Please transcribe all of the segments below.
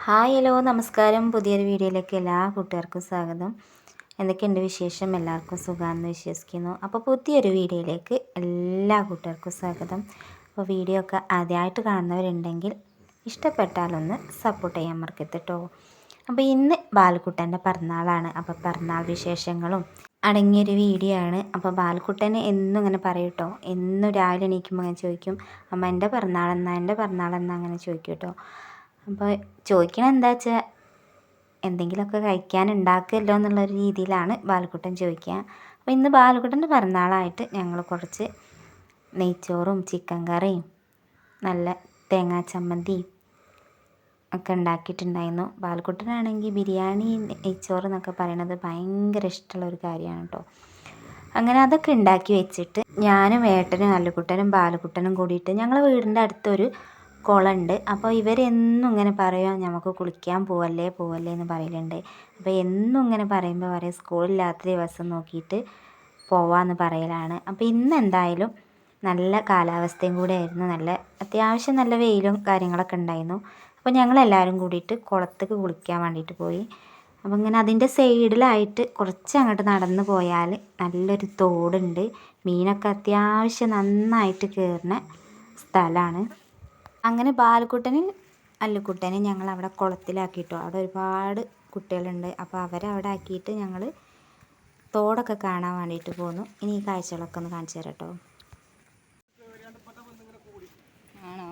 Hi hello നമസ്കാരം. പുതിയൊരു വീഡിയോയിലേക്ക് എല്ലാ കൂട്ടുകാർക്കും സ്വാഗതം. എന്തൊക്കെയുണ്ട് വിശേഷം? എല്ലാവർക്കും സുഖമാണെന്ന് വിശ്വസിക്കുന്നു. അപ്പോൾ പുതിയൊരു വീഡിയോയിലേക്ക് എല്ലാ കൂട്ടുകാർക്കും സ്വാഗതം. അപ്പോൾ വീഡിയോ ഒക്കെ ആദ്യമായിട്ട് കാണുന്നവരുണ്ടെങ്കിൽ ഇഷ്ടപ്പെട്ടാലൊന്ന് സപ്പോർട്ട് ചെയ്യാൻ മറക്കരുത് കേട്ടോ. അപ്പോൾ ഇന്ന് ബാലക്കുട്ടൻ്റെ പിറന്നാളാണ്. അപ്പോൾ പിറന്നാൾ വിശേഷങ്ങളും അടങ്ങിയൊരു വീഡിയോ ആണ്. അപ്പോൾ ബാലക്കുട്ടനെ എന്നും ഇങ്ങനെ പറയും കേട്ടോ. എന്നും രാവിലെ എണീക്കുമ്പോൾ അങ്ങനെ ചോദിക്കും, അമ്മ എൻ്റെ പിറന്നാളെന്നാ അങ്ങനെ ചോദിക്കും കേട്ടോ. അപ്പോൾ ചോദിക്കണത് എന്താ വെച്ചാൽ എന്തെങ്കിലുമൊക്കെ കഴിക്കാൻ ഉണ്ടാക്കുമല്ലോ എന്നുള്ളൊരു രീതിയിലാണ് ബാലക്കുട്ടൻ ചോദിക്കുക. അപ്പോൾ ഇന്ന് ബാലക്കുട്ടൻ്റെ പിറന്നാളായിട്ട് ഞങ്ങൾ കുറച്ച് നെയ്ച്ചോറും ചിക്കൻ കറിയും നല്ല തേങ്ങാ ചമ്മന്തിയും ഒക്കെ ഉണ്ടാക്കിയിട്ടുണ്ടായിരുന്നു. ബാലക്കുട്ടനാണെങ്കിൽ ബിരിയാണി നെയ്ച്ചോറ് എന്നൊക്കെ പറയണത് ഭയങ്കര ഇഷ്ടമുള്ളൊരു കാര്യമാണ് കേട്ടോ. അങ്ങനെ അതൊക്കെ ഉണ്ടാക്കി വെച്ചിട്ട് ഞാനും ഏട്ടനും അല്ലുക്കുട്ടനും ബാലക്കുട്ടനും കൂടിയിട്ട് ഞങ്ങളെ വീടിൻ്റെ അടുത്തൊരു കുളമുണ്ട്. അപ്പോൾ ഇവരെന്നും ഇങ്ങനെ പറയും നമുക്ക് കുളിക്കാൻ പോവല്ലേ എന്ന് പറയലുണ്ട്. അപ്പോൾ എന്നും ഇങ്ങനെ പറയുമ്പോൾ പറയും സ്കൂളില്ലാത്ത ദിവസം നോക്കിയിട്ട് പോവാമെന്ന് പറയലാണ്. അപ്പോൾ ഇന്ന് എന്തായാലും നല്ല കാലാവസ്ഥയും കൂടെ ആയിരുന്നു. നല്ല അത്യാവശ്യം നല്ല വെയിലും കാര്യങ്ങളൊക്കെ ഉണ്ടായിരുന്നു. അപ്പോൾ ഞങ്ങളെല്ലാവരും കൂടിയിട്ട് കുളത്തേക്ക് കുളിക്കാൻ വേണ്ടിയിട്ട് പോയി. അപ്പോൾ ഇങ്ങനെ അതിൻ്റെ സൈഡിലായിട്ട് കുറച്ച് അങ്ങോട്ട് നടന്നു പോയാൽ നല്ലൊരു തോടുണ്ട്. മീനൊക്കെ അത്യാവശ്യം നന്നായിട്ട് കയറുന്ന സ്ഥലമാണ്. അങ്ങനെ ബാലക്കുട്ടനും അല്ലുക്കുട്ടനും ഞങ്ങൾ അവിടെ കുളത്തിലാക്കിയിട്ടോ. അവിടെ ഒരുപാട് കുട്ടികളുണ്ട്. അപ്പോൾ അവരവിടെ ആക്കിയിട്ട് ഞങ്ങൾ തോടൊക്കെ കാണാൻ വേണ്ടിയിട്ട് പോന്നു. ഇനി ഈ കാഴ്ചകളൊക്കെ ഒന്ന് കാണിച്ചു തരാം കേട്ടോ. ആണോ?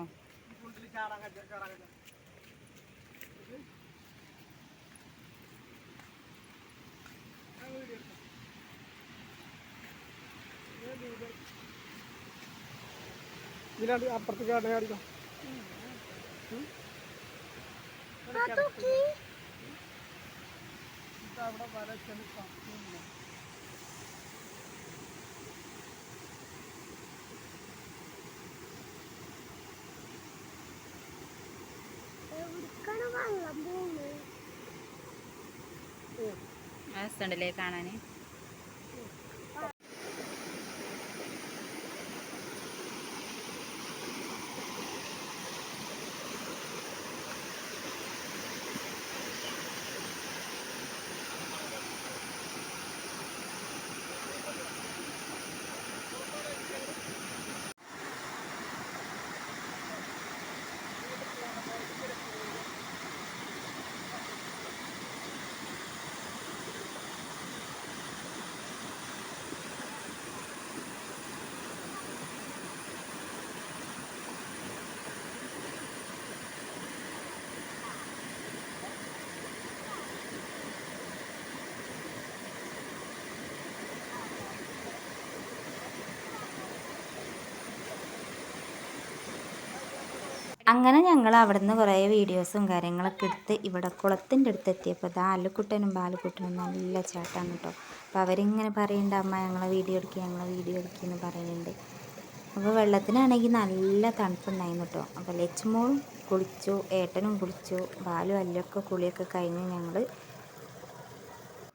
ഇതിലാണ്ട് അപ്പുറത്തേക്ക് അടിക്കാം. അവിടെ വരച്ചത് രസമുണ്ടല്ലേ കാണാൻ. അങ്ങനെ ഞങ്ങൾ അവിടെ നിന്ന് കുറേ വീഡിയോസും കാര്യങ്ങളൊക്കെ എടുത്ത് ഇവിടെ കുളത്തിൻ്റെ അടുത്ത് എത്തിയപ്പോൾ ഇതാ അല്ലുക്കുട്ടനും ബാലക്കുട്ടനും നല്ല ചേട്ടാണ് കേട്ടോ. അപ്പോൾ അവരിങ്ങനെ പറയുന്നുണ്ട്, അമ്മ ഞങ്ങളെ വീഡിയോ എടുക്കുക എന്ന് പറയുന്നുണ്ട്. അപ്പോൾ വെള്ളത്തിനാണെങ്കിൽ നല്ല തണുപ്പുണ്ടായിരുന്നു കേട്ടോ. അപ്പോൾ ലച്ചുമോളും കുളിച്ചു, ഏട്ടനും കുളിച്ചു, ബാലു അല്ലൊക്കെ കുളിയൊക്കെ കഴിഞ്ഞ് ഞങ്ങൾ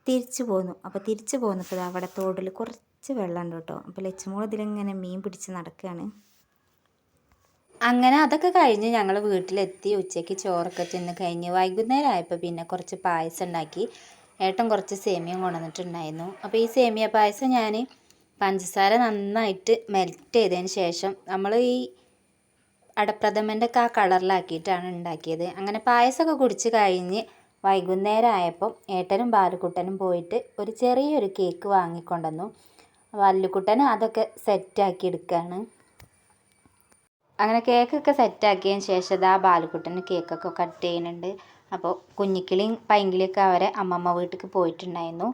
തിരിച്ചു പോന്നു. അപ്പോൾ തിരിച്ചു പോന്നപ്പോൾ അവിടെ തോടിൽ കുറച്ച് വെള്ളമുണ്ട് കേട്ടോ. അപ്പോൾ ലച്ചുമോൾ ഇതിലിങ്ങനെ മീൻ പിടിച്ച് നടക്കുകയാണ്. അങ്ങനെ അതൊക്കെ കഴിഞ്ഞ് ഞങ്ങൾ വീട്ടിലെത്തി. ഉച്ചയ്ക്ക് ചോറൊക്കെ തിന്ന് കഴിഞ്ഞ് വൈകുന്നേരം ആയപ്പോൾ പിന്നെ കുറച്ച് പായസം ഉണ്ടാക്കി. ഏട്ടൻ കുറച്ച് സേമിയ കൊണ്ടുവന്നിട്ടുണ്ടായിരുന്നു. അപ്പോൾ ഈ സേമിയ പായസം ഞാൻ പഞ്ചസാര നന്നായിട്ട് മെൽറ്റ് ചെയ്തതിന് ശേഷം നമ്മൾ ഈ അടപ്രഥമൻ്റെ ഒക്കെ ആ കളറിലാക്കിയിട്ടാണ് ഉണ്ടാക്കിയത്. അങ്ങനെ പായസമൊക്കെ കുടിച്ച് കഴിഞ്ഞ് വൈകുന്നേരം ആയപ്പോൾ ഏട്ടനും ബാലുക്കുട്ടനും പോയിട്ട് ഒരു ചെറിയൊരു കേക്ക് വാങ്ങിക്കൊണ്ടുവന്നു. വല്ലുക്കുട്ടൻ അതൊക്കെ സെറ്റാക്കി എടുക്കുകയാണ്. അങ്ങനെ കേക്കൊക്കെ സെറ്റാക്കിയതിന് ശേഷം ഇതാ ബാലക്കുട്ടന് കേക്കൊക്കെ കട്ട് ചെയ്യുന്നുണ്ട്. അപ്പോൾ കുഞ്ഞിക്കിളിയും പൈങ്കിളിയൊക്കെ അവരെ അമ്മമ്മ വീട്ടിലേക്ക് പോയിട്ടുണ്ടായിരുന്നു.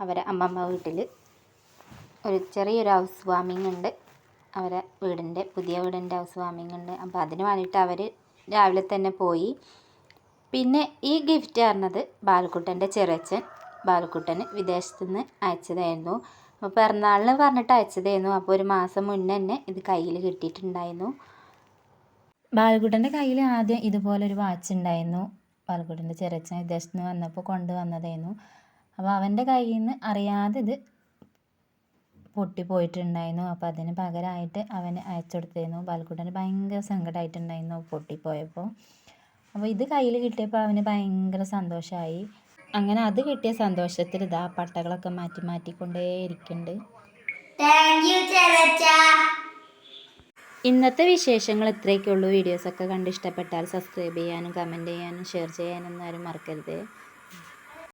അവരെ അമ്മമ്മ വീട്ടിൽ ഒരു ചെറിയൊരു ഹൗസ് വാമിംഗ് ഉണ്ട്. അവരെ പുതിയ വീടിൻ്റെ ഹൗസ് വാമിംഗ് ഉണ്ട്. അപ്പോൾ അതിന് വേണ്ടിയിട്ട് അവർ രാവിലെ തന്നെ പോയി. പിന്നെ ഈ ഗിഫ്റ്റ് പറഞ്ഞത് ബാലക്കുട്ടൻ്റെ ചെറിയച്ഛൻ ബാലക്കുട്ടന് വിദേശത്തു നിന്ന് അയച്ചതായിരുന്നു. അപ്പോൾ പിറന്നാളിന് പറഞ്ഞിട്ട് അയച്ചതായിരുന്നു. അപ്പോൾ ഒരു മാസം മുന്നേ തന്നെ ഇത് കയ്യിൽ കിട്ടിയിട്ടുണ്ടായിരുന്നു. ബാലക്കുട്ടൻ്റെ കയ്യിൽ ആദ്യം ഇതുപോലൊരു വാച്ച് ഉണ്ടായിരുന്നു. ബാലക്കുട്ടൻ്റെ ചെറിയച്ഛൻ വിദേശത്ത് നിന്ന് വന്നപ്പോൾ കൊണ്ടുവന്നതായിരുന്നു. അപ്പോൾ അവൻ്റെ കയ്യിൽ നിന്ന് അറിയാതെ ഇത് പൊട്ടിപ്പോയിട്ടുണ്ടായിരുന്നു. അപ്പോൾ അതിന് പകരമായിട്ട് അവന് അയച്ചു കൊടുത്തിരുന്നു. ബാലക്കുട്ടന് ഭയങ്കര സങ്കടമായിട്ടുണ്ടായിരുന്നു പൊട്ടിപ്പോയപ്പോൾ. അപ്പോൾ ഇത് കയ്യിൽ കിട്ടിയപ്പോൾ അവന് ഭയങ്കര സന്തോഷമായി. അങ്ങനെ അത് കിട്ടിയ സന്തോഷത്തിൽ ഇതാ പട്ടകളൊക്കെ മാറ്റി മാറ്റിക്കൊണ്ടേ ഇരിക്കുന്നുണ്ട്. ഇന്നത്തെ വിശേഷങ്ങൾ ഇത്രയൊക്കെ ഉള്ളൂ. വീഡിയോസൊക്കെ കണ്ട് ഇഷ്ടപ്പെട്ടാൽ സബ്സ്ക്രൈബ് ചെയ്യാനും കമൻറ്റ് ചെയ്യാനും ഷെയർ ചെയ്യാനും ആരും മറക്കരുത്.